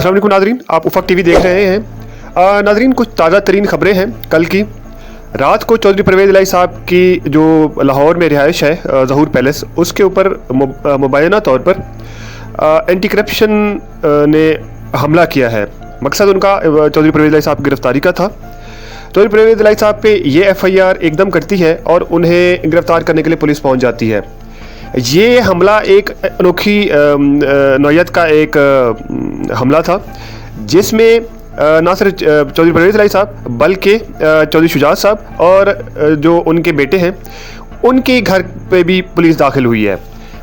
अस्सलाम वालेकुम नाज़रीन, आप उफ़क़ टीवी देख रहे हैं। नाज़रीन, कुछ ताज़ा तरीन ख़बरें हैं। कल की रात को चौधरी परवेज़ इलाही साहब की जो लाहौर में रिहाइश है ज़हूर पैलेस, उसके ऊपर मुबैना तौर पर एंटी करप्शन ने हमला किया है। मकसद उनका चौधरी परवेज़ इलाही साहब की गिरफ़्तारी का था। चौधरी परवेज़ इलाही साहब पे ये FIR एकदम करती है और उन्हें गिरफ़्तार करने के लिए पुलिस पहुंच जाती है। ये हमला एक अनोखी नौयत का एक हमला था, जिसमें ना सिर्फ चौधरी परवेज़ इलाही साहब बल्कि चौधरी शुजात साहब और जो उनके बेटे हैं उनके घर पे भी पुलिस दाखिल हुई है।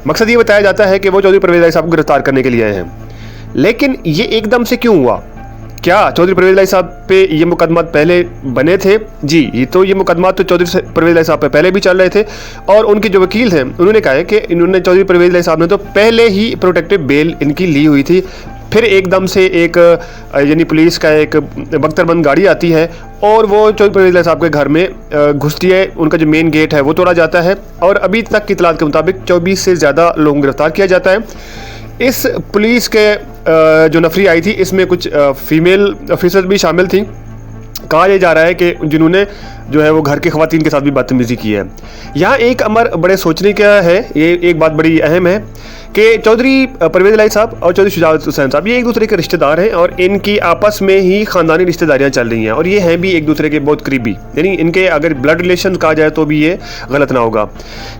मकसद ये बताया जाता है कि वो चौधरी परवेज़ इलाही साहब को गिरफ्तार करने के लिए आए हैं। लेकिन ये एकदम से क्यों हुआ? क्या चौधरी परवेज़ इलाही साहब पे ये मुकदमा पहले बने थे? जी, ये मुकदमा तो चौधरी परवेज़ इलाही साहब पे पहले भी चल रहे थे और उनके जो वकील थे उन्होंने कहा है कि इन्होंने चौधरी परवेज़ इलाही साहब ने तो पहले ही प्रोटेक्टिव बेल इनकी ली हुई थी। फिर एकदम से एक यानी पुलिस का एक बख्तरबंद गाड़ी आती है और वो चौधरी परवेज़ इलाही साहब के घर में घुसती है। उनका जो मेन गेट है वो तोड़ा जाता है और अभी तक की इत्तलात के मुताबिक 24 से ज़्यादा लोगों को गिरफ्तार किया जाता है। इस पुलिस के जो नफरी आई थी, इसमें कुछ फीमेल ऑफिसर्स भी शामिल थी। कहा यह जा रहा है कि जिन्होंने जो है वो घर की ख़वातीन के साथ भी बदतमीज़ी की है। यहाँ एक अमर बड़े सोचने का है, ये एक बात बड़ी अहम है कि चौधरी परवेज़ इलाही साहब और चौधरी शुजात हुसैन साहब ये एक दूसरे के रिश्तेदार हैं और इनकी आपस में ही ख़ानदानी रिश्तेदारियाँ चल रही हैं और ये हैं भी एक दूसरे के बहुत करीबी, यानी इनके अगर ब्लड रिलेशन कहा जाए तो भी ये गलत ना होगा।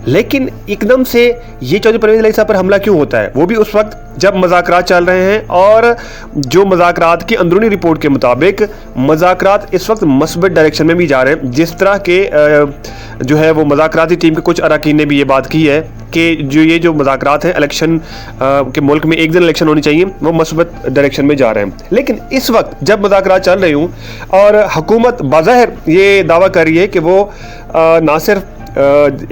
लेकिन एकदम से ये चौधरी परवेज़ इलाही साहब पर हमला क्यों होता है? वो भी उस वक्त जब मज़ाकरात चल रहे हैं और जो मज़ाकरात की अंदरूनी रिपोर्ट के मुताबिक मज़ाकरात इस वक्त मस्बत डायरेक्शन में भी जा रहे हैं। जिस तरह के जो है वो मज़ाकराती टीम के कुछ अरकान ने भी ये बात की है कि जो मज़ाकरात हैं इलेक्शन के मुल्क में एक दिन इलेक्शन होनी चाहिए, वो मस्बत डायरेक्शन में जा रहे हैं। लेकिन इस वक्त जब मज़ाकरात चल रही हूँ और हुकूमत बाज़ाहिर ये दावा कर रही है कि वो ना सिर्फ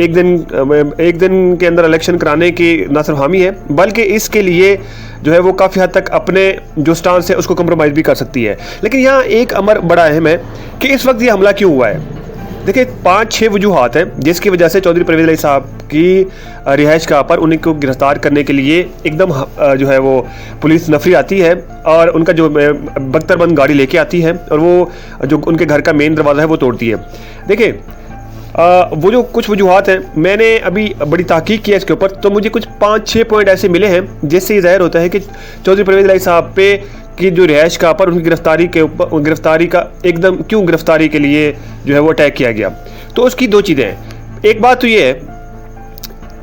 एक दिन के अंदर इलेक्शन कराने की ना सिर्फ हामी है, बल्कि इसके लिए जो है वो काफ़ी हद तक अपने जो स्टांस है उसको कंप्रोमाइज़ भी कर सकती है। लेकिन यहाँ एक अमर बड़ा अहम है कि इस वक्त ये हमला क्यों हुआ है। देखिए, 5-6 वजूहात हैं जिसकी वजह से चौधरी परवेज़ इलाही साहब की रिहाइश का पर उन्हीं को गिरफ्तार करने के लिए एकदम जो है वो पुलिस नफरी आती है और उनका जो बख्तरबंद गाड़ी लेके आती है और वो जो उनके घर का मेन दरवाज़ा है वो तोड़ती है। देखिए, वो जो कुछ वजूहात हैं, मैंने अभी बड़ी तहकीक की है इसके ऊपर, तो मुझे कुछ 5-6 पॉइंट ऐसे मिले हैं जिससे ये ज़ाहिर होता है कि चौधरी परवेज़ इलाही साहब पे की जो रिहाइश का पर उनकी गिरफ्तारी का एकदम क्यों गिरफ्तारी के लिए जो है वो अटैक किया गया। तो उसकी 2 चीज़ें हैं। एक बात तो ये है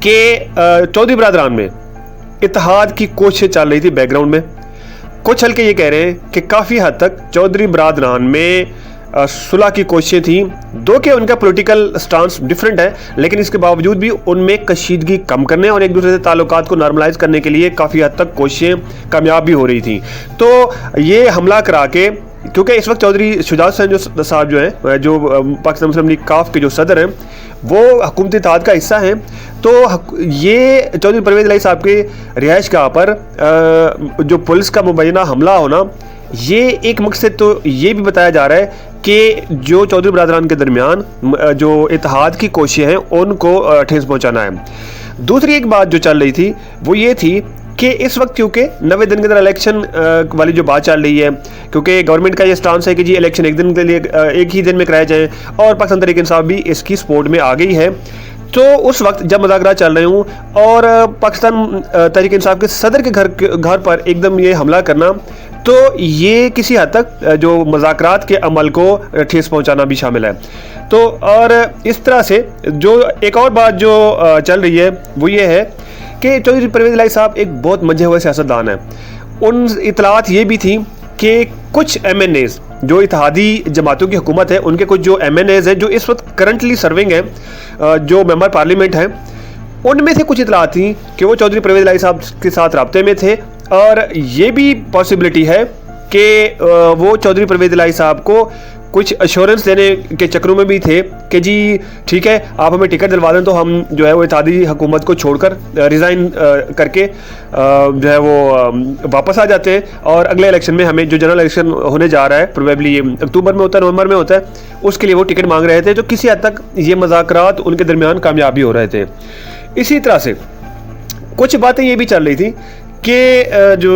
कि चौधरी बरादरान में इत्तेहाद की कोशिश चल रही थी बैकग्राउंड में। कुछ हल्के ये कह रहे हैं कि काफ़ी हद तक चौधरी बरादरान में सुलह की कोशिशें थी, दो कि उनका पॉलिटिकल स्टांस डिफरेंट है, लेकिन इसके बावजूद भी उनमें कशीदगी कम करने और एक दूसरे से ताल्लुकात को नॉर्मलाइज करने के लिए काफ़ी हद तक कोशिशें कामयाब भी हो रही थी। तो ये हमला करा के, क्योंकि इस वक्त चौधरी शुजात हुसैन साहब जो है जो पाकिस्तान मुस्लिम लीग काफ के जो सदर हैं वो हुकूमती इत्तेहाद का हिस्सा हैं, तो ये चौधरी परवेज़ इलाही साहब के रिहाइश गाह पर जो पुलिस का मुबैना हमला होना, ये एक मकसद तो ये भी बताया जा रहा है कि जो चौधरी बरादरान के दरमियान जो इत्तेहाद की कोशिशें हैं उनको ठेस पहुंचाना है। दूसरी एक बात जो चल रही थी वो ये थी कि इस वक्त क्योंकि 90 दिन के अंदर इलेक्शन वाली जो बात चल रही है, क्योंकि गवर्नमेंट का ये स्टांस है कि जी इलेक्शन एक दिन के लिए एक ही दिन में कराए जाएँ और पाकिस्तान तहरीक इंसाफ भी इसकी सपोर्ट में आ गई है। तो उस वक्त जब मुज़ाकरात चल रहे हूँ और पाकिस्तान तहरीक इंसाफ के सदर के घर पर एकदम ये हमला करना, तो ये किसी हद तक जो मुज़ाकरात के अमल को ठेस पहुंचाना भी शामिल है। तो और इस तरह से जो एक और बात जो चल रही है वो ये है कि चौधरी परवेज़ इलाही साहब एक बहुत मंझे हुए सियासतदान है। उन इतलात ये भी थी कि कुछ MNAs जो इत्तेहादी जमातों की हुकूमत है, उनके कुछ जो MNAs हैं जो इस वक्त करंटली सर्विंग हैं, जो मेंबर पार्लियामेंट हैं, उनमें से कुछ इतलात थी कि वो चौधरी परवेज़ इलाही साहब के साथ राब्ते में थे और ये भी पॉसिबिलिटी है कि वो चौधरी परवेज़ इलाही साहब को कुछ अश्योरेंस देने के चक्रों में भी थे कि जी ठीक है, आप हमें टिकट दिलवा दें तो हम जो है वो इत्तेहादी हुकूमत को छोड़कर रिज़ाइन करके जो है वो वापस आ जाते हैं और अगले इलेक्शन में हमें जो जनरल इलेक्शन होने जा रहा है, प्रोबेबली ये अक्टूबर में होता है, नवंबर में होता है, उसके लिए वो टिकट मांग रहे थे। जो किसी हद तक ये मज़ाकरात उनके दरमियान कामयाब भी हो रहे थे। इसी तरह से कुछ बातें ये भी चल रही थी कि जो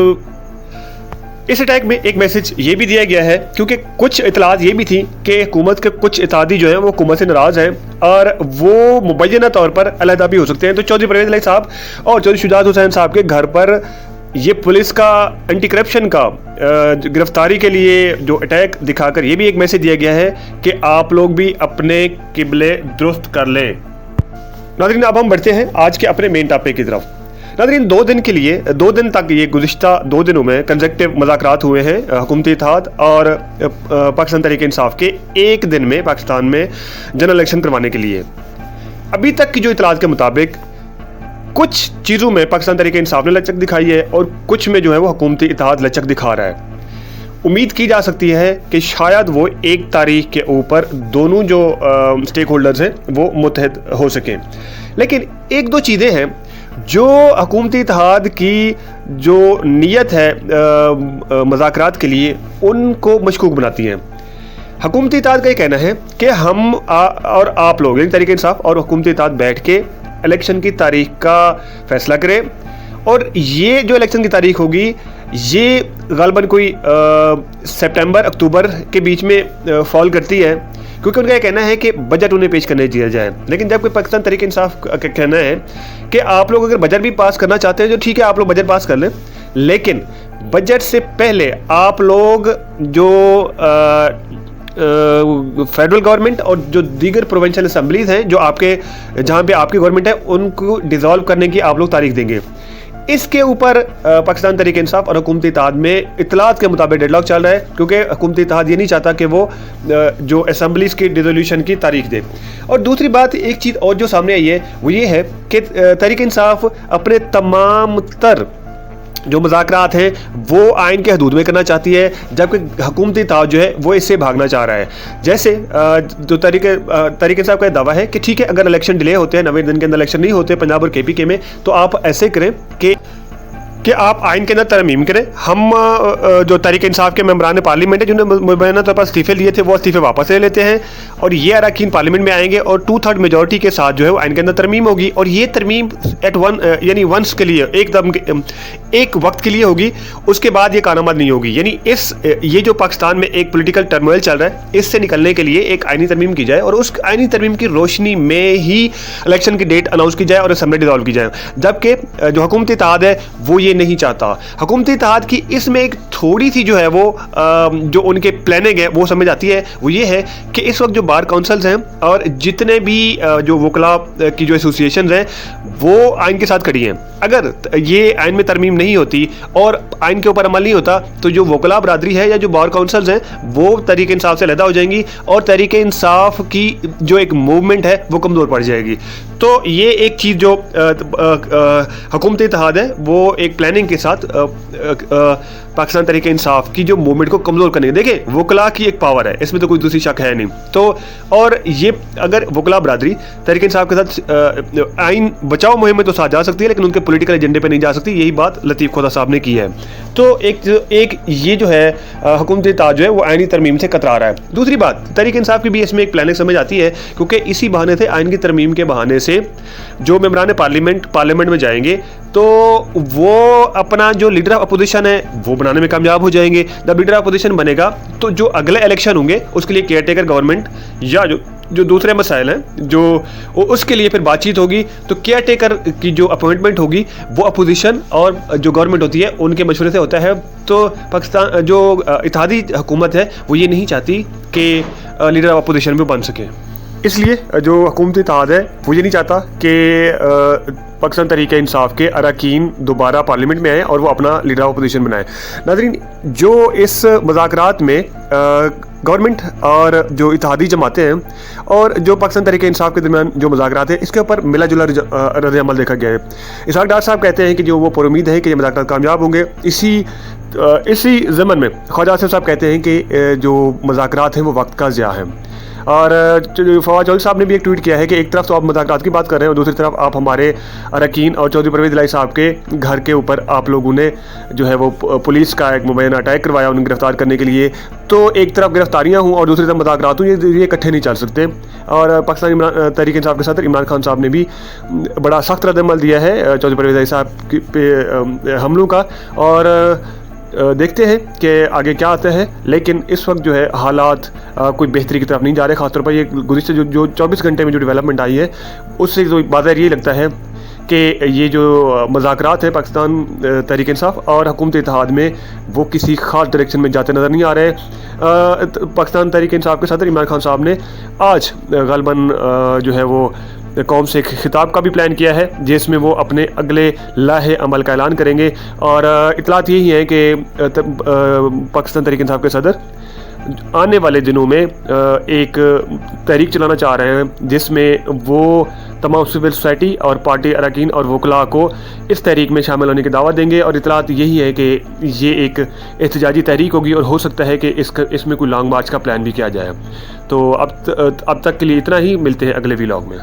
इस अटैक में एक मैसेज ये भी दिया गया है, क्योंकि कुछ इतलात ये भी थी कि हुकूमत के कुछ इत्तेहादी जो हैं वो हुकूमत से नाराज़ हैं और वो मुबैना तौर पर अलहदा भी हो सकते हैं। तो चौधरी परवेज़ इलाही साहब और चौधरी शुजात हुसैन साहब के घर पर ये पुलिस का एंटी करप्शन का गिरफ्तारी के लिए जो अटैक दिखाकर ये भी एक मैसेज दिया गया है कि आप लोग भी अपने किबले दुरुस्त कर लें। नाज़रीन, अब हम बढ़ते हैं आज के अपने मेन टॉपिक की तरफ। नाज़रीन, 2 दिन के लिए 2 दिन तक ये गुज़िश्ता 2 दिनों में कंसेक्टिव मुज़ाकरात हुए हैं हुकूमती इत्तेहाद और पाकिस्तान तहरीक इंसाफ के एक दिन में पाकिस्तान में जनरल इलेक्शन करवाने के लिए। अभी तक की जो इतलात के मुताबिक कुछ चीज़ों में पाकिस्तान तहरीक इंसाफ ने लचक दिखाई है और कुछ में जो है वो हुकूमती इत्तेहाद लचक दिखा रहा है। उम्मीद की जा सकती है कि शायद वो 1 तारीख के ऊपर दोनों जो स्टेक होल्डर्स हैं वो मुत्तहद हो सकें। लेकिन 1-2 चीज़ें हैं जो हुकूमती इत्तेहाद की जो नीयत है मुज़ाकरात के लिए उनको मशकूक बनाती हैं। हुकूमती इत्तेहाद का ये कहना है कि हम और आप लोग यानी तहरीक इंसाफ और हुकूमती इत्तेहाद बैठ के इलेक्शन की तारीख का फैसला करें और ये जो इलेक्शन की तारीख होगी ये ग़ालिबन कोई सितंबर अक्टूबर के बीच में फॉल करती है, क्योंकि उनका ये कहना है कि बजट उन्हें पेश करने दिया जाए। लेकिन जब कोई पाकिस्तान तहरीक इंसाफ का कहना है कि आप लोग अगर बजट भी पास करना चाहते हैं तो ठीक है, आप लोग बजट पास कर लें, लेकिन बजट से पहले आप लोग जो फेडरल गवर्नमेंत और जो दीगर प्रोविंशियल असम्बलीज हैं जो आपके जहाँ पे आपकी गवर्नमेंट है उनको डिज़ोल्व करने की आप लोग तारीख देंगे। इसके ऊपर पाकिस्तान तहरीक इंसाफ और हुकूमती इत्तेहाद में इतलात के मुताबिक डेडलॉक चल रहा है, क्योंकि हुकूमती इत्तेहाद ये नहीं चाहता कि वो जो असम्बलीज़ की डिसोल्यूशन की तारीख दे। और दूसरी बात, एक चीज़ और जो सामने आई है वो ये है कि तहरीक इंसाफ अपने तमाम तर जो मुज़ाकरात हैं वो आइन के हदूद में करना चाहती है, जबकि हुकूमती इत्तेहाद जो है वो इससे भागना चाह रहा है। जैसे जो तहरीक इंसाफ का दावा है कि ठीक है, अगर इलेक्शन डिले होते हैं, 90 दिन के अंदर इलेक्शन नहीं होते पंजाब और KPK में, तो आप ऐसे करें कि आप आइन के अंदर तरमीम करें। हम जो तहरीक इंसाफ के मेंबरान पार्लियामेंट है जिन्होंने मुबैना तौर पर इस्तीफे लिए थे वो इस्तीफे वापस ले लेते हैं और ये अरकान पार्लियामेंट में आएंगे और 2/3 मेजॉरिटी के साथ जो है वो आइन के अंदर तरमीम होगी। और ये तरमीम एट वन यानी वंस के लिए एक वक्त के लिए होगी, उसके बाद ये कारामद नहीं होगी। यानी ये जो पाकिस्तान में एक पोलिटिकल टर्मोइल चल रहा है इससे निकलने के लिए एक आइनी तरमीम की जाए और उस आइनी तरमीम की रोशनी में ही इलेक्शन की डेट अनाउंस की जाए और असम्बली डिसॉल्व की जाए। जबकि जो हुकूमती इत्तेहाद है वो ये नहीं चाहता। हुकूमती इत्तेहाद की इसमें एक थोड़ी सी जो है वो जो उनके प्लानिंग है वो समझ आती है, वो ये है कि इस वक्त जो बार काउंसिल्स हैं और जितने भी जो वकला की जो एसोसिएशन हैं वो आइन के साथ खड़ी हैं। अगर ये आइन में तरमीम नहीं होती और आइन के ऊपर अमल नहीं होता तो जो वकला बरादरी है या जो बार काउंसिल्स हैं वो तहरीक इंसाफ से अलहदा हो जाएंगी और तहरीक इंसाफ की जो एक मूवमेंट है वो कमज़ोर पड़ जाएगी। तो ये एक चीज़ जो हुकूमती इत्तेहाद है वो एक प्लानिंग के साथ पाकिस्तान तहरीक इंसाफ की जो मूवमेंट को कमज़ोर करने के, देखिए वकला की एक पावर है, इसमें तो कोई दूसरी शक है नहीं। तो और ये अगर वकला बरादरी तहरीक इंसाफ के साथ आइन बचाओ मुहिम में तो साथ जा सकती है लेकिन उनके पॉलिटिकल एजेंडे पे नहीं जा सकती, यही बात लतीफ़ खोदा साहब ने की है। तो एक ये जो है हुकूमती इत्तेहाद जो है वो आइनी तरमीम से कतरा रहा है। दूसरी बात, तहरीक इंसाफ की भी इसमें एक प्लानिंग समझ आती है, क्योंकि इसी बहाने से आइन की तरमीम के बहाने से जो मेंबरान पार्लियामेंट में जाएंगे तो वो अपना जो लीडर ऑफ अपोजिशन है वो बनाने में कामयाब हो जाएंगे। जब लीडर ऑफ अपोजिशन बनेगा तो जो अगले इलेक्शन होंगे उसके लिए केयर टेकर गवर्नमेंट या जो दूसरे मसाइल हैं जो उसके लिए फिर बातचीत होगी। तो केयर टेकर की जो अपॉइंटमेंट होगी वो अपोजिशन और जो गवर्नमेंट होती है उनके मशवरे से होता है। तो पाकिस्तान जो इत्तेहादी हुकूमत है वो ये नहीं चाहती कि लीडर ऑफ अपोजिशन भी बन सके, इसलिए जो हुकूमती इत्तेहाद है वो ये नहीं चाहता कि पाकिस्तान तहरीक इंसाफ के अरकान दोबारा पार्लियामेंट में आए और वो अपना लीडर ऑफ अपोजिशन बनाए। नाज़रीन, जो इस मुज़ाकरात में गवर्नमेंट और जो इत्तेहादी जमातें हैं और जो पाकिस्तान तहरीक इंसाफ के दरमियान जो मुज़ाकरात है इसके ऊपर मिला जुला रद्द अमल देखा गया है। इसहाक डार साहब कहते हैं कि जो वो पुरुमीद है कि ये मुज़ाकरात कामयाब होंगे। इसी ज़मन में ख्वाजा आसिफ साहब कहते हैं कि जो मुज़ाकरात हैं वो वक्त का ज़िया है। और फवाद चौधरी साहब ने भी एक ट्वीट किया है कि एक तरफ तो आप मुज़ाकरात की बात कर रहे हैं और दूसरी तरफ आप हमारे अरकान और चौधरी परवेज़ इलाही साहब के घर के ऊपर आप लोगों ने जो है वो पुलिस का एक मुबैना अटैक करवाया उन्हें गिरफ्तार करने के लिए। तो एक तरफ गिरफ्तारियाँ हूँ और दूसरी तरफ मुज़ाकरात हूँ, ये इकट्ठे नहीं चल सकते। और पाकिस्तानी तहरीक इंसाफ के सदर इमरान खान साहब ने भी बड़ा सख्त रद्द अमल दिया है चौधरी परवेज़ इलाही साहब पे हमलों का। और देखते हैं कि आगे क्या आता है, लेकिन इस वक्त जो है हालात कोई बेहतरी की तरफ नहीं जा रहे। खासतौर पर ये गुज़िश्ता जो 24 घंटे में जो डेवलपमेंट आई है उससे तो बाज़ाहिर ये लगता है कि ये जो मुज़ाकरात हैं पाकिस्तान तहरीक इंसाफ और हुकूमत इत्तेहाद में, वो किसी ख़ास डायरेक्शन में जाते नज़र नहीं आ रहे। पाकिस्तान तहरीक इंसाफ के सदर इमरान खान साहब ने आज ग़ालिबन जो है वो कौम से खिताब का भी प्लान किया है, जिसमें वो अपने अगले लाहे अमल का ऐलान करेंगे। और इतलात यही है कि पाकिस्तान तहरीक इंसाफ के सदर आने वाले दिनों में एक तहरीक चलाना चाह रहे हैं, जिसमें वो तमाम सिविल सोसाइटी और पार्टी अरकान और वकला को इस तहरीक में शामिल होने की दावत देंगे। और इतलात यही है कि ये एक एहतजाजी तहरीक होगी और हो सकता है कि इसमें कोई लॉन्ग मार्च का प्लान भी किया जाए। तो अब तक के लिए इतना ही, मिलते हैं अगले व्लॉग में।